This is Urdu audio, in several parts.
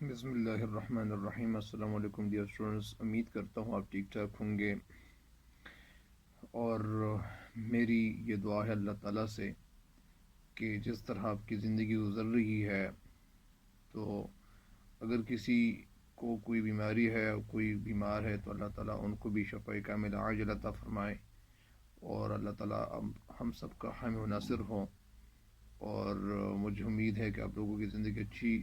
بسم اللہ الرحمن الرحیم۔ السلام علیکم ڈیئر اسٹوڈنٹس، امید کرتا ہوں آپ ٹھیک ٹھاک ہوں گے، اور میری یہ دعا ہے اللہ تعالیٰ سے کہ جس طرح آپ کی زندگی گزر رہی ہے، تو اگر کسی کو کوئی بیماری ہے، کوئی بیمار ہے، تو اللہ تعالیٰ ان کو بھی شفاء کاملہ عاجلہ عطا فرمائے، اور اللہ تعالیٰ ہم سب کا حامی و ناصر ہو۔ اور مجھے امید ہے کہ آپ لوگوں کی زندگی اچھی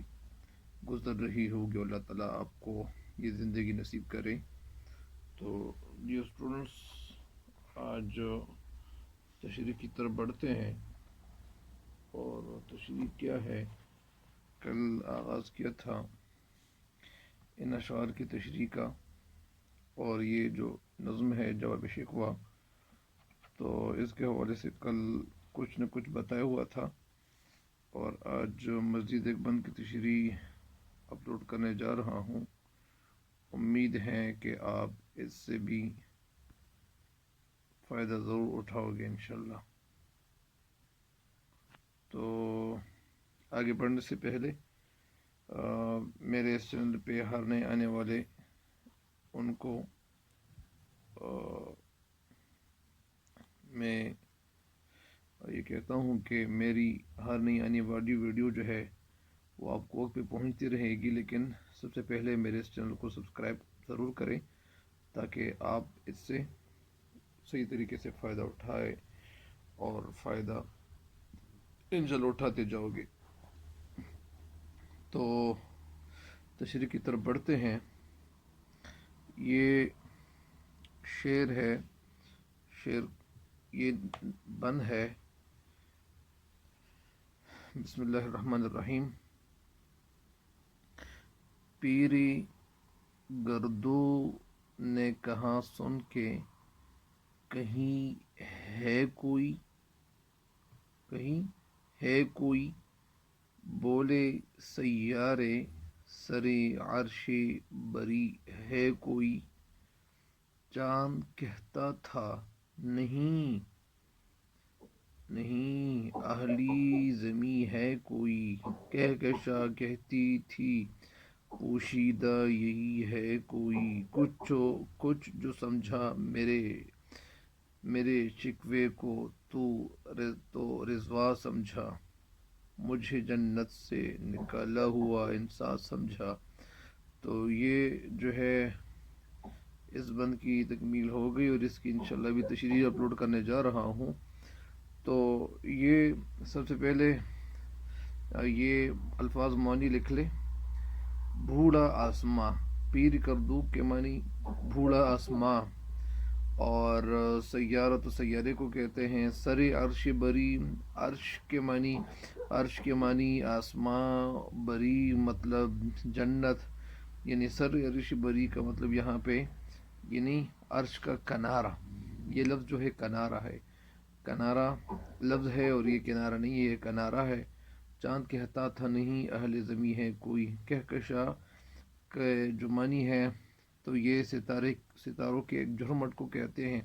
گزر رہی ہوگی، اور اللہ تعالیٰ آپ کو یہ زندگی نصیب کرے۔ تو یہ اسٹوڈنٹس، آج تشریح کی طرف بڑھتے ہیں، اور تشریح کیا ہے؟ کل آغاز کیا تھا ان اشعار کی تشریح کا، اور یہ جو نظم ہے جواب شکوہ، تو اس کے حوالے سے کل کچھ نہ کچھ بتایا ہوا تھا، اور آج مزید ایک بند کی تشریح اپلوڈ کرنے جا رہا ہوں۔ امید ہے کہ آپ اس سے بھی فائدہ ضرور اٹھاؤ گے انشاءاللہ۔ تو آگے بڑھنے سے پہلے میرے اس چینل پہ ہر نئے آنے والے ان کو میں یہ کہتا ہوں کہ میری ہر نئی آنے والی ویڈیو جو ہے وہ آپ کو وقت پہ پہنچتی رہے گی، لیکن سب سے پہلے میرے اس چینل کو سبسکرائب ضرور کریں تاکہ آپ اس سے صحیح طریقے سے فائدہ اٹھائے، اور فائدہ انشاءاللہ اٹھاتے جاؤ گے۔ تو تشریح کی طرف بڑھتے ہیں۔ یہ شعر ہے، شعر یہ بند ہے۔ بسم اللہ الرحمن الرحیم۔ پیری گردو نے کہا سن کے، کہیں ہے کوئی، کہیں ہے کوئی، بولے سیارے سرے عرش بری ہے کوئی، چاند کہتا تھا نہیں نہیں اہلی زمیں ہے کوئی، کہکشاں کہتی تھی پوشیدہ یہی ہے کوئی، کچھ جو سمجھا میرے شکوے کو تو رضوا سمجھا، مجھے جنت سے نکالا ہوا انسان سمجھا۔ تو یہ جو ہے اس بند کی تکمیل ہو گئی، اور اس کی انشاءاللہ بھی تشریح اپلوڈ کرنے جا رہا ہوں۔ تو یہ سب سے پہلے یہ الفاظ معنی لکھ لے۔ بھوڑا آسماں، پیر کردو کے معنی بھوڑا آسماں، اور سیارہ تو سیارے کو کہتے ہیں۔ سر عرش بری، عرش کے معنی آسماں، بری مطلب جنت، یعنی سر عرش بری کا مطلب یہاں پہ یعنی عرش کا کنارہ۔ یہ لفظ جو ہے کنارہ ہے، کنارہ لفظ ہے، اور یہ کنارہ نہیں ہے، یہ کنارہ ہے۔ چاند کہتا تھا نہیں اہل زمیں ہے کوئی، کہکشاں کے جو معنی ہے تو یہ ستاروں کے ایک جھرمٹ کو کہتے ہیں،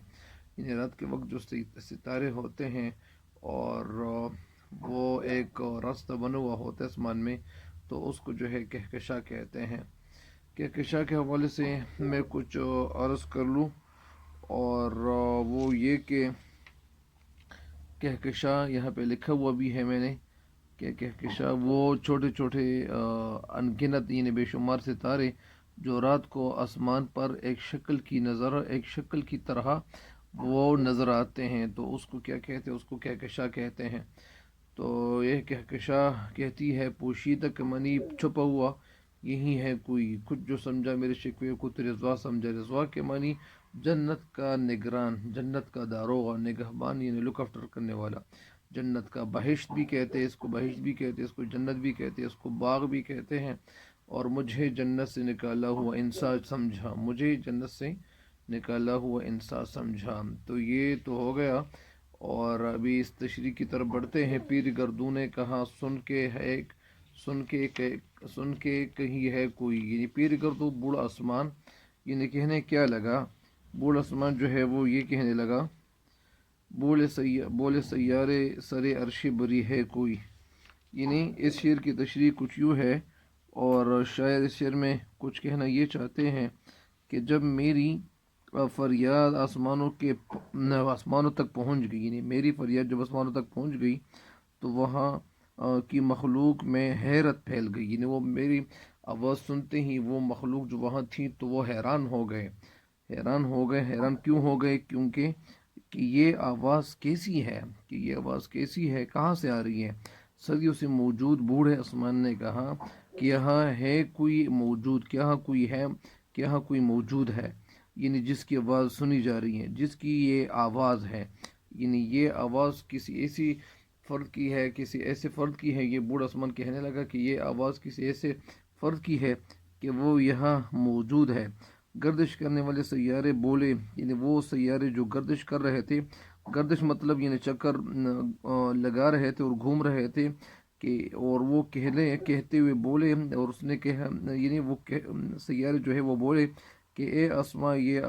یعنی رات کے وقت جو ستارے ہوتے ہیں اور وہ ایک راستہ بنا ہوا ہوتا ہے آسمان میں، تو اس کو جو ہے کہکشاں کہتے ہیں۔ کہکشاں کے حوالے سے میں کچھ عرض کر لوں، اور وہ یہ کہ کہکشاں یہاں پہ لکھا ہوا بھی ہے میں نے کہ کہکشاں وہ چھوٹے چھوٹے انگنت یعنی بے شمار ستارے جو رات کو آسمان پر ایک شکل کی طرح وہ نظر آتے ہیں، تو اس کو کیا کہتے ہیں؟ اس کو کہکشاں کہتے ہیں۔ تو یہ کہکشاں کہتی ہے پوشیدہ کے معنی چھپا ہوا یہی ہے کوئی، کچھ جو سمجھا میرے شکوے کو تو رضوا سمجھا، رضوا کے معنی جنت کا نگران، جنت کا داروغہ، نگہبان یعنی لک آفٹر کرنے والا، جنت کا بہشت بھی کہتے ہیں اس کو، بہشت بھی کہتے ہیں اس کو، جنت بھی کہتے ہیں اس کو، باغ بھی کہتے ہیں۔ اور مجھے جنت سے نکالا ہوا انسان سمجھا، مجھے جنت سے نکالا ہوا انسان سمجھا۔ تو یہ تو ہو گیا، اور ابھی اس تشریح کی طرف بڑھتے ہیں۔ پیر گردوں نے کہا سن کے کہیں ہے کوئی، یعنی پیر گردو بوڑھا آسمان، یعنی کہنے کیا لگا، بوڑھا آسمان جو ہے وہ یہ کہنے لگا، بولے سیارے سرے عرش بری ہے کوئی، یعنی اس شعر کی تشریح کچھ یوں ہے، اور شاعر اس شعر میں کچھ کہنا یہ چاہتے ہیں کہ جب میری فریاد آسمانوں تک پہنچ گئی، یعنی میری فریاد جب آسمانوں تک پہنچ گئی تو وہاں کی مخلوق میں حیرت پھیل گئی، یعنی وہ میری آواز سنتے ہی وہ مخلوق جو وہاں تھی تو وہ حیران ہو گئے، حیران کیوں ہو گئے؟ کیونکہ کہ یہ آواز کیسی ہے، کہاں سے آ رہی ہے؟ صدیوں سے موجود بوڑھے آسمان نے کہا کہ یہاں ہے کوئی موجود، کہ یہاں کوئی موجود ہے، یعنی جس کی آواز سنی جا رہی ہے، جس کی یہ آواز ہے، یعنی یہ آواز کسی ایسی فرد کی ہے، کسی ایسے فرد کی ہے۔ یہ بوڑھا آسمان کہنے لگا کہ یہ آواز کسی ایسے فرد کی ہے کہ وہ یہاں موجود ہے۔ گردش کرنے والے سیارے بولے، یعنی وہ سیارے جو گردش کر رہے تھے، گردش مطلب یعنی چکر لگا رہے تھے اور گھوم رہے تھے، کہ اور وہ کہتے ہوئے بولے، اور اس نے کہا، یعنی وہ سیارے جو ہے وہ بولے کہ اے آسماں، یہ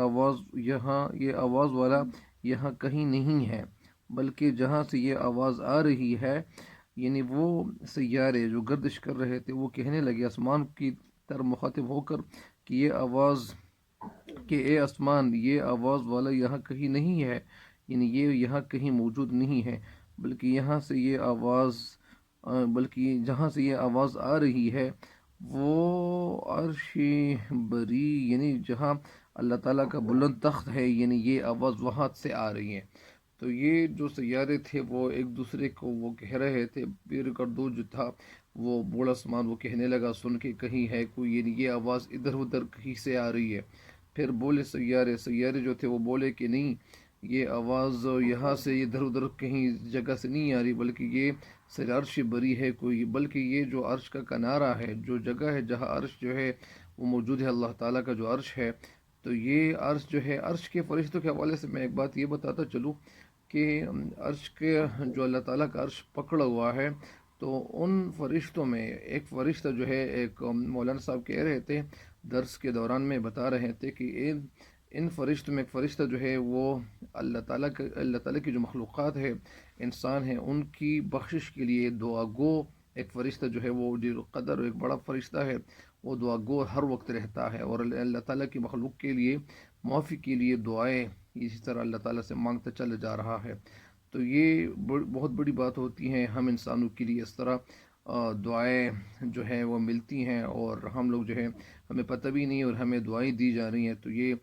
آواز والا یہاں کہیں نہیں ہے، بلکہ جہاں سے یہ آواز آ رہی ہے، یعنی وہ سیارے جو گردش کر رہے تھے وہ کہنے لگے آسمان کی طرف مخاطب ہو کر کہ اے آسمان، یہ آواز والا یہاں کہیں نہیں ہے، یعنی یہ یہاں کہیں موجود نہیں ہے، بلکہ جہاں سے یہ آواز آ رہی ہے وہ عرش بری، یعنی جہاں اللہ تعالیٰ کا بلند تخت ہے، یعنی یہ آواز وہاں سے آ رہی ہے۔ تو یہ جو سیارے تھے وہ ایک دوسرے کو وہ کہہ رہے تھے، پیر گردو جو تھا وہ بوڑھا آسمان وہ کہنے لگا سن کے کہیں ہے کوئی، یعنی یہ آواز ادھر ادھر کہیں سے آ رہی ہے۔ پھر بولے سیارے جو تھے وہ بولے کہ نہیں، یہ آواز یہاں سے ادھر ادھر کہیں جگہ سے نہیں آ رہی، بلکہ یہ سر عرش بری ہے کوئی، بلکہ یہ جو عرش کا کنارہ ہے، جو جگہ ہے جہاں عرش جو ہے وہ موجود ہے، اللہ تعالیٰ کا جو عرش ہے، تو یہ عرش جو ہے، عرش کے فرشتوں کے حوالے سے میں ایک بات یہ بتاتا چلوں کہ عرش کے جو اللہ تعالیٰ کا عرش پکڑا ہوا ہے، تو ان فرشتوں میں ایک فرشتہ جو ہے، ایک مولانا صاحب کہہ رہے تھے درس کے دوران میں بتا رہے تھے کہ ان فرشتوں میں ایک فرشتہ جو ہے وہ اللہ تعالیٰ کی جو مخلوقات ہے، انسان ہیں، ان کی بخشش کے لیے دعا گو ایک فرشتہ جو ہے، وہ جو قدر ایک بڑا فرشتہ ہے، وہ دعا گو ہر وقت رہتا ہے، اور اللہ تعالیٰ کی مخلوق کے لیے معافی کے لیے دعائیں اسی طرح اللہ تعالیٰ سے مانگتا چلا جا رہا ہے۔ تو یہ بہت بڑی بات ہوتی ہے ہم انسانوں کے لیے، اس طرح دعائیں جو ہیں وہ ملتی ہیں، اور ہم لوگ جو ہے ہمیں پتہ بھی نہیں اور ہمیں دعائیں دی جا رہی ہیں، تو یہ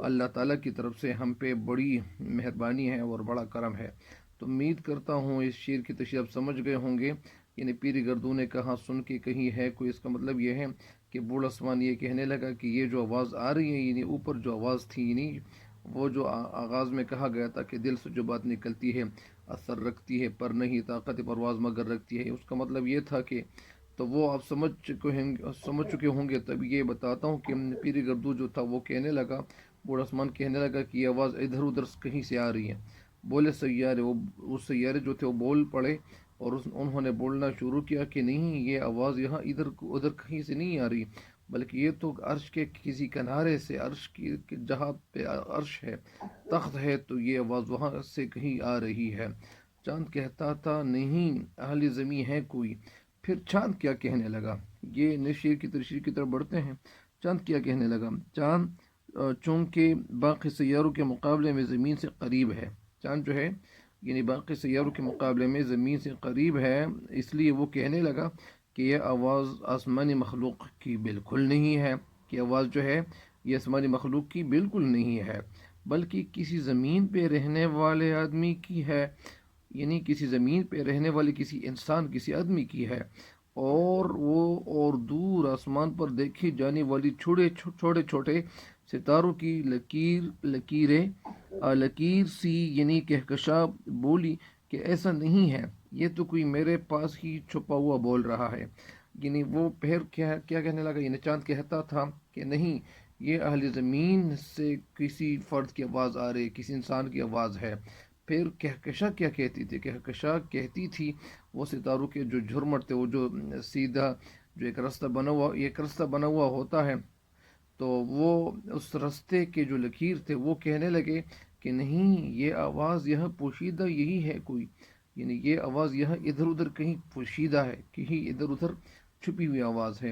اللہ تعالیٰ کی طرف سے ہم پہ بڑی مہربانی ہے اور بڑا کرم ہے۔ تو امید کرتا ہوں اس شعر کی تشریح آپ سمجھ گئے ہوں گے، یعنی پیر گردوں نے کہا سن کے کہیں ہے کوئی، اس کا مطلب یہ ہے کہ بوڑھا آسمان یہ کہنے لگا کہ یہ جو آواز آ رہی ہے، یعنی اوپر جو آواز تھی، یعنی وہ جو آغاز میں کہا گیا تھا کہ دل سے جو بات نکلتی ہے اثر رکھتی ہے، پر نہیں طاقت پرواز مگر رکھتی ہے، اس کا مطلب یہ تھا کہ تو وہ آپ سمجھ چکے ہوں گے۔ تب یہ بتاتا ہوں کہ پیر گردو جو تھا وہ کہنے لگا، بوڑھا آسمان کہنے لگا کہ یہ آواز ادھر ادھر کہیں سے آ رہی ہے۔ بولے سیارے، وہ سیارے جو تھے وہ بول پڑے، اور انہوں نے بولنا شروع کیا کہ نہیں، یہ آواز یہاں ادھر کہیں سے نہیں آ رہی، بلکہ یہ تو عرش کے کسی کنارے سے، عرش کی جہاں پہ عرش ہے، تخت ہے، تو یہ آواز وہاں سے کہیں آ رہی ہے۔ چاند کہتا تھا نہیں، اہل زمیں ہے کوئی۔ پھر چاند کیا کہنے لگا؟ یہ نئے شعر کی تشریح کی طرف بڑھتے ہیں۔ چاند کیا کہنے لگا؟ چاند چونکہ باقی سیاروں کے مقابلے میں زمین سے قریب ہے، چاند جو ہے یعنی باقی سیاروں کے مقابلے میں زمین سے قریب ہے، اس لیے وہ کہنے لگا کہ یہ آواز آسمانی مخلوق کی بالکل نہیں ہے، کہ آواز جو ہے یہ آسمانی مخلوق کی بالکل نہیں ہے، بلکہ کسی زمین پہ رہنے والے آدمی کی ہے، یعنی کسی زمین پہ رہنے والے کسی انسان، کسی آدمی کی ہے، اور دور آسمان پر دیکھی جانے والی چھوٹے چھوٹے ستاروں کی لکیر سی، یعنی کہکشاں بولی کہ ایسا نہیں ہے، یہ تو کوئی میرے پاس ہی چھپا ہوا بول رہا ہے، یعنی وہ پھر کیا کہنے لگا، یعنی چاند کہتا تھا کہ نہیں، یہ اہل زمین سے کسی فرد کی آواز آ رہی، کسی انسان کی آواز ہے۔ پھر کہکشاں کیا کہتی تھی؟ کہکشاں کہتی تھی وہ ستاروں کے جو جھرمٹ تھے، وہ جو سیدھا جو ایک رستہ بنا ہوا ہوتا ہے، تو وہ اس رستے کے جو لکیر تھے وہ کہنے لگے کہ نہیں، یہ آواز یہاں پوشیدہ یہی ہے کوئی، یعنی یہ آواز یہاں ادھر ادھر کہیں پوشیدہ ہے، کہیں ادھر ادھر چھپی ہوئی آواز ہے۔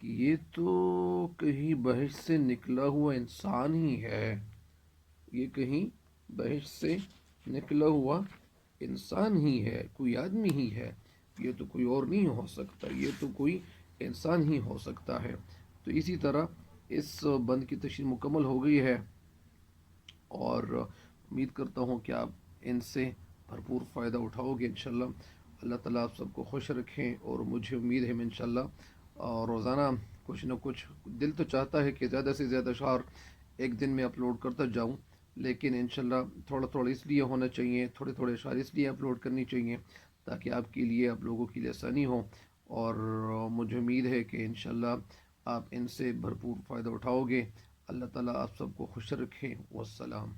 کہ یہ تو کہیں بہشت سے نکلا ہوا انسان ہی ہے، یہ کہیں بہشت سے نکلا ہوا انسان ہی ہے، کوئی آدمی ہی ہے، یہ تو کوئی اور نہیں ہو سکتا، یہ تو کوئی انسان ہی ہو سکتا ہے۔ تو اسی طرح اس بند کی تشریح مکمل ہو گئی ہے، اور امید کرتا ہوں کہ آپ ان سے بھرپور فائدہ اٹھاؤ گے انشاءاللہ۔ اللہ تعالیٰ آپ سب کو خوش رکھیں، اور مجھے امید ہے میں انشاءاللہ روزانہ کچھ نہ کچھ، دل تو چاہتا ہے کہ زیادہ سے زیادہ اشعار ایک دن میں اپلوڈ کرتا جاؤں، لیکن انشاءاللہ تھوڑا تھوڑا اس لیے ہونا چاہیے، تھوڑے تھوڑے اشعار اس لیے اپلوڈ کرنی چاہیے تاکہ آپ کے لیے، آپ لوگوں کے لیے آسانی ہو، اور مجھے امید ہے کہ انشاءاللہ آپ ان سے بھرپور فائدہ اٹھاؤ گے۔ اللہ تعالیٰ آپ سب کو خوش رکھیں۔ والسلام۔